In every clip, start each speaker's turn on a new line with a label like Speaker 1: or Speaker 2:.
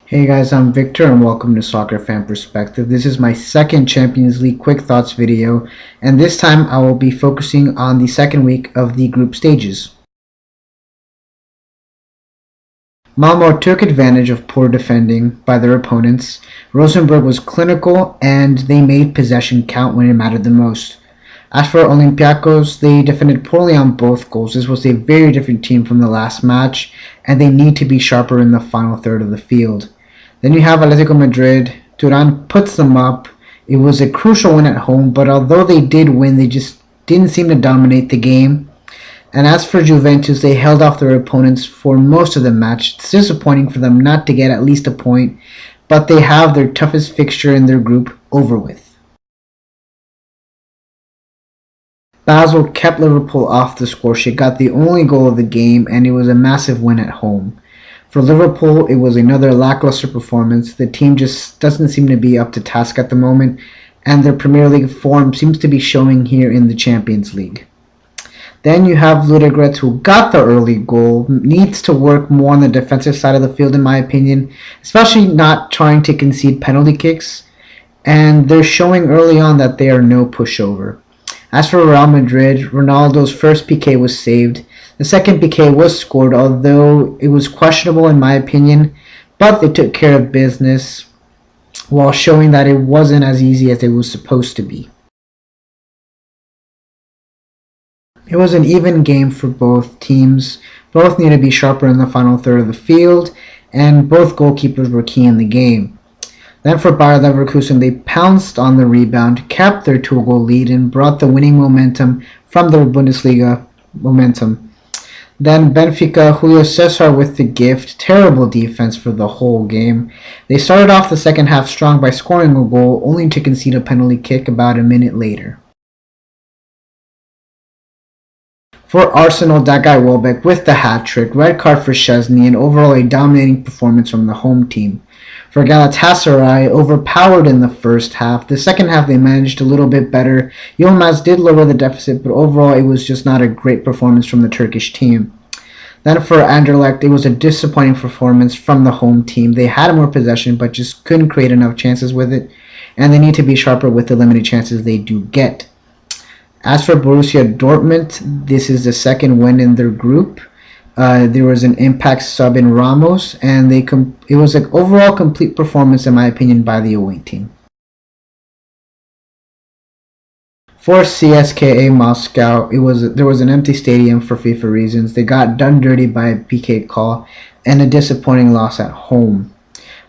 Speaker 1: Hey guys, I'm Victor and welcome to Soccer Fan Perspective. This is my second Champions League Quick Thoughts video, and this time I will be focusing on the second week of the group stages. Malmo took advantage of poor defending by their opponents. Rosenborg was clinical and they made possession count when it mattered the most. As for Olympiacos, they defended poorly on both goals. This was a very different team from the last match, and they need to be sharper in the final third of the field. Then you have Atletico Madrid. Turan puts them up. It was a crucial win at home, but although they did win, they just didn't seem to dominate the game. And as for Juventus, they held off their opponents for most of the match. It's disappointing for them not to get at least a point, but they have their toughest fixture in their group over with. Basel kept Liverpool off the scoresheet, got the only goal of the game, and it was a massive win at home. For Liverpool, it was another lackluster performance. The team just doesn't seem to be up to task at the moment, and their Premier League form seems to be showing here in the Champions League. Then you have Ludogorets, who got the early goal, needs to work more on the defensive side of the field in my opinion, especially not trying to concede penalty kicks, and they're showing early on that they are no pushover. As for Real Madrid, Ronaldo's first PK was saved. The second PK was scored, although it was questionable in my opinion, but they took care of business while showing that it wasn't as easy as it was supposed to be. It was an even game for both teams. Both need to be sharper in the final third of the field, and both goalkeepers were key in the game. Then for Bayer Leverkusen, they pounced on the rebound, kept their two-goal lead, and brought the winning momentum from their Bundesliga momentum. Then Benfica, Julio Cesar with the gift, terrible defense for the whole game. They started off the second half strong by scoring a goal, only to concede a penalty kick about a minute later. For Arsenal, that guy Welbeck with the hat-trick, red card for Szczesny, and overall a dominating performance from the home team. For Galatasaray, overpowered in the first half. The second half they managed a little bit better. Yilmaz did lower the deficit, but overall it was just not a great performance from the Turkish team. Then for Anderlecht, it was a disappointing performance from the home team. They had more possession, but just couldn't create enough chances with it, and they need to be sharper with the limited chances they do get. As for Borussia Dortmund, this is the second win in their group. There was an impact sub in Ramos, and it was an overall complete performance, in my opinion, by the away team. For CSKA Moscow, there was an empty stadium for FIFA reasons. They got done dirty by a PK call and a disappointing loss at home.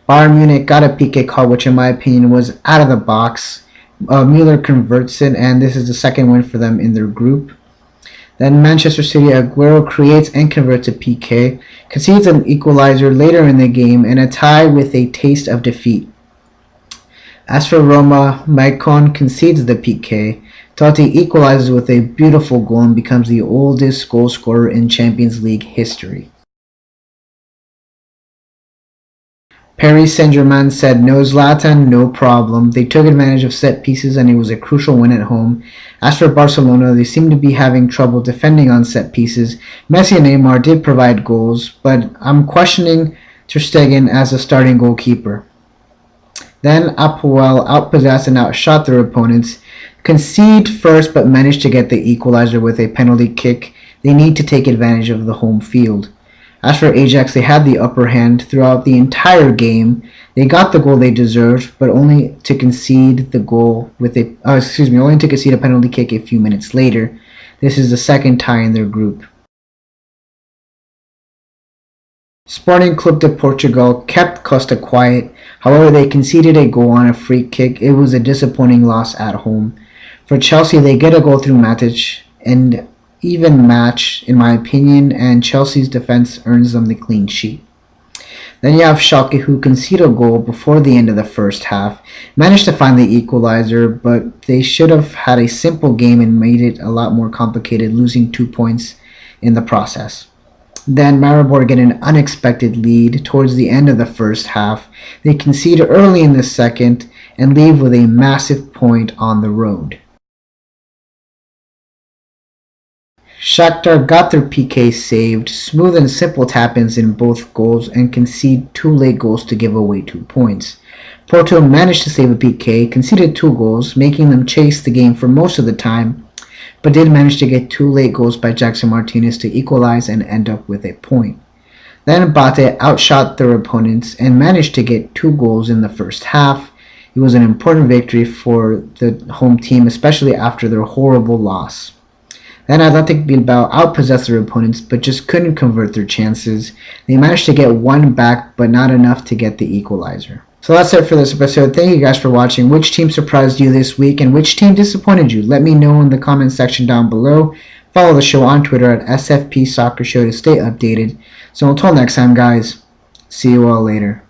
Speaker 1: Bayern Munich got a PK call, which in my opinion was out of the box. Mueller converts it, and this is the second win for them in their group. Then Manchester City, Aguero creates and converts a PK, concedes an equalizer later in the game, and a tie with a taste of defeat. As for Roma, Maicon concedes the PK. Totti equalizes with a beautiful goal and becomes the oldest goal scorer in Champions League history. Paris Saint-Germain said no Zlatan, no problem. They took advantage of set pieces and it was a crucial win at home. As for Barcelona, they seem to be having trouble defending on set pieces. Messi and Neymar did provide goals, but I'm questioning Ter Stegen as a starting goalkeeper. Then Apoel outpossessed and outshot their opponents. Concede first but managed to get the equalizer with a penalty kick. They need to take advantage of the home field. As for Ajax, they had the upper hand throughout the entire game. They got the goal they deserved, but only to concede the goal with only to concede a penalty kick a few minutes later. This is the second tie in their group. Sporting Club de Portugal kept Costa quiet. However, they conceded a goal on a free kick. It was a disappointing loss at home. For Chelsea, they get a goal through Matic, and even match, in my opinion, and Chelsea's defense earns them the clean sheet. Then you have Schalke, who conceded a goal before the end of the first half, managed to find the equalizer, but they should have had a simple game and made it a lot more complicated, losing 2 points in the process. Then Maribor get an unexpected lead towards the end of the first half. They concede early in the second and leave with a massive point on the road. Shakhtar got their PK saved, smooth and simple tap-ins in both goals, and conceded 2 late goals to give away 2 points. Porto managed to save a PK, conceded 2 goals, making them chase the game for most of the time, but did manage to get 2 late goals by Jackson Martinez to equalize and end up with a point. Then Bate outshot their opponents and managed to get 2 goals in the first half. It was an important victory for the home team, especially after their horrible loss. Then Athletic Bilbao outpossessed their opponents but just couldn't convert their chances. They managed to get 1 back but not enough to get the equalizer. So that's it for this episode. Thank you guys for watching. Which team surprised you this week and which team disappointed you? Let me know in the comment section down below. Follow the show on Twitter at SFP Soccer Show to stay updated. So until next time guys, see you all later.